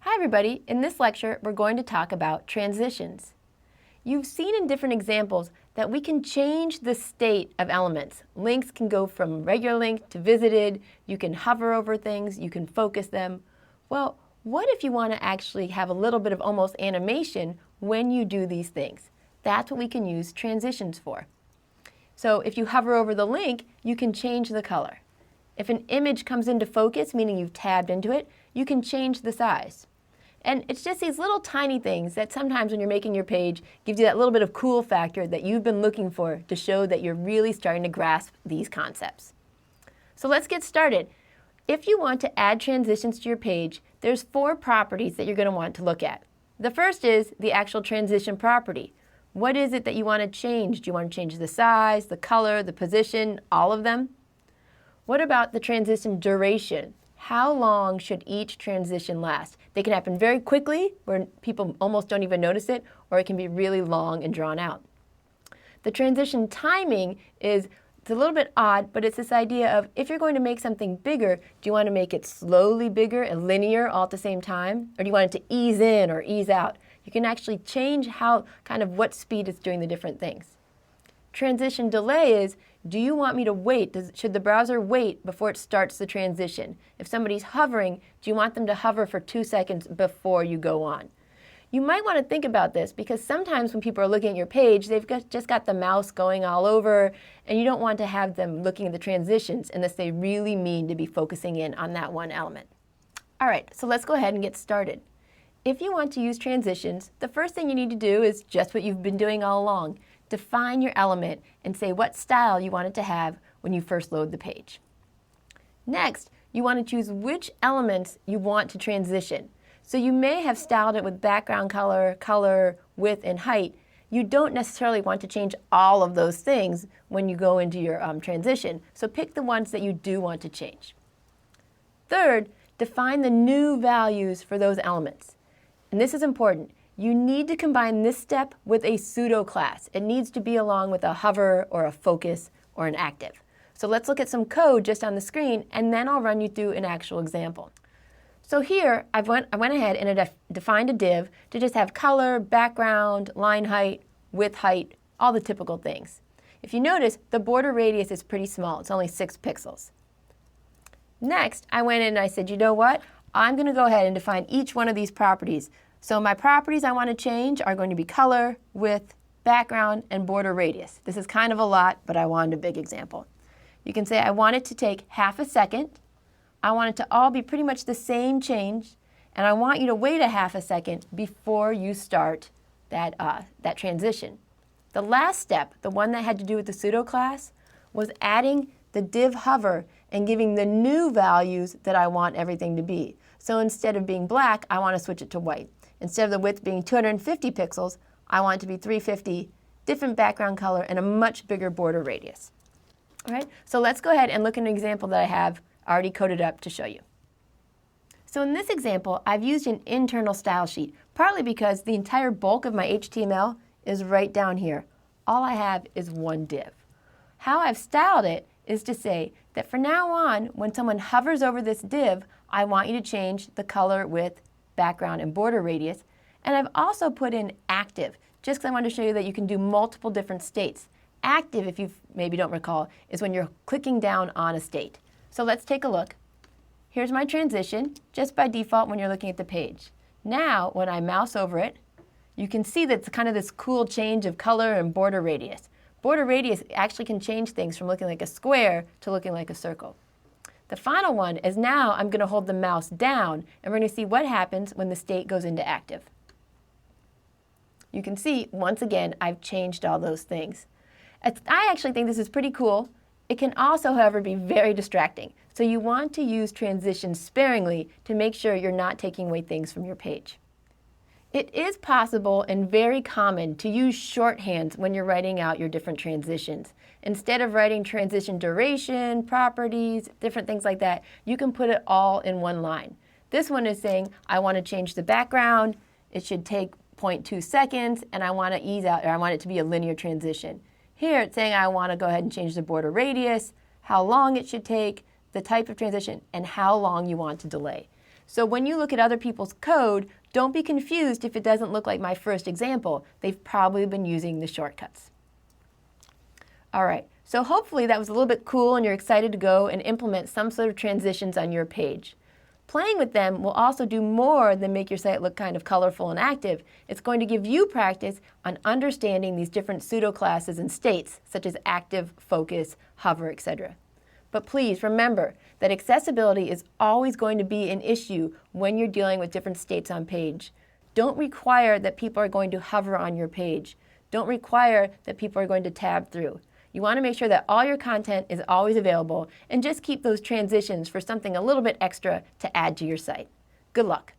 Hi everybody, in this lecture we're going to talk about transitions. You've seen in different examples that we can change the state of elements. Links can go from regular link to visited, you can hover over things, you can focus them. Well, what if you want to actually have a little bit of almost animation when you do these things? That's what we can use transitions for. So if you hover over the link, you can change the color. If an image comes into focus, meaning you've tabbed into it, you can change the size. And it's just these little tiny things that sometimes when you're making your page gives you that little bit of cool factor that you've been looking for to show that you're really starting to grasp these concepts. So let's get started. If you want to add transitions to your page, there's 4 properties that you're going to want to look at. The first is the actual transition property. What is it that you want to change? Do you want to change the size, the color, the position, all of them? What about the transition duration? How long should each transition last? They can happen very quickly, where people almost don't even notice it, or it can be really long and drawn out. The transition timing is it's a little bit odd, but it's this idea of if you're going to make something bigger, do you want to make it slowly bigger and linear all at the same time? Or do you want it to ease in or ease out? You can actually change what speed it's doing the different things. Transition delay is, do you want me to wait? Should the browser wait before it starts the transition? If somebody's hovering, do you want them to hover for 2 seconds before you go on? You might want to think about this because sometimes when people are looking at your page, they've just got the mouse going all over, and you don't want to have them looking at the transitions unless they really mean to be focusing in on that one element. All right, so let's go ahead and get started. If you want to use transitions, the first thing you need to do is just what you've been doing all along. Define your element and say what style you want it to have when you first load the page. Next, you want to choose which elements you want to transition. So you may have styled it with background color, color, width, and height. You don't necessarily want to change all of those things when you go into your transition. So pick the ones that you do want to change. Third, define the new values for those elements. And this is important. You need to combine this step with a pseudo class. It needs to be along with a hover or a focus or an active. So let's look at some code just on the screen, and then I'll run you through an actual example. So here I went ahead and defined a div to just have color, background, line height, width height, all the typical things. If you notice, the border radius is pretty small. It's only 6 pixels. Next, I went in and I said, you know what? I'm going to go ahead and define each one of these properties. So my properties I want to change are going to be color, width, background, and border radius. This is kind of a lot, but I wanted a big example. You can say I want it to take half a second. I want it to all be pretty much the same change, and I want you to wait a half a second before you start that transition. The last step, the one that had to do with the pseudo class, was adding the div hover and giving the new values that I want everything to be. So instead of being black, I want to switch it to white. Instead of the width being 250 pixels, I want it to be 350, different background color, and a much bigger border radius. All right, so let's go ahead and look at an example that I have already coded up to show you. So in this example, I've used an internal style sheet, partly because the entire bulk of my HTML is right down here. All I have is one div. How I've styled it is to say that from now on, when someone hovers over this div, I want you to change the color, width, background, and border radius. And I've also put in active, just because I want to show you that you can do multiple different states. Active, if you maybe don't recall, is when you're clicking down on a state. So let's take a look. Here's my transition, just by default when you're looking at the page. Now, when I mouse over it, you can see that it's kind of this cool change of color and border radius. Border radius actually can change things from looking like a square to looking like a circle. The final one is now I'm going to hold the mouse down, and we're going to see what happens when the state goes into active. You can see, once again, I've changed all those things. I actually think this is pretty cool. It can also, however, be very distracting. So you want to use transitions sparingly to make sure you're not taking away things from your page. It is possible and very common to use shorthands when you're writing out your different transitions. Instead of writing transition duration, properties, different things like that, you can put it all in one line. This one is saying, I want to change the background, it should take 0.2 seconds, and I want to ease out, or I want it to be a linear transition. Here it's saying I want to go ahead and change the border radius, how long it should take, the type of transition, and how long you want to delay. So when you look at other people's code, don't be confused if it doesn't look like my first example. They've probably been using the shortcuts. All right, so hopefully that was a little bit cool and you're excited to go and implement some sort of transitions on your page. Playing with them will also do more than make your site look kind of colorful and active. It's going to give you practice on understanding these different pseudo-classes and states, such as active, focus, hover, etc. But please remember that accessibility is always going to be an issue when you're dealing with different states on page. Don't require that people are going to hover on your page. Don't require that people are going to tab through. You want to make sure that all your content is always available and just keep those transitions for something a little bit extra to add to your site. Good luck.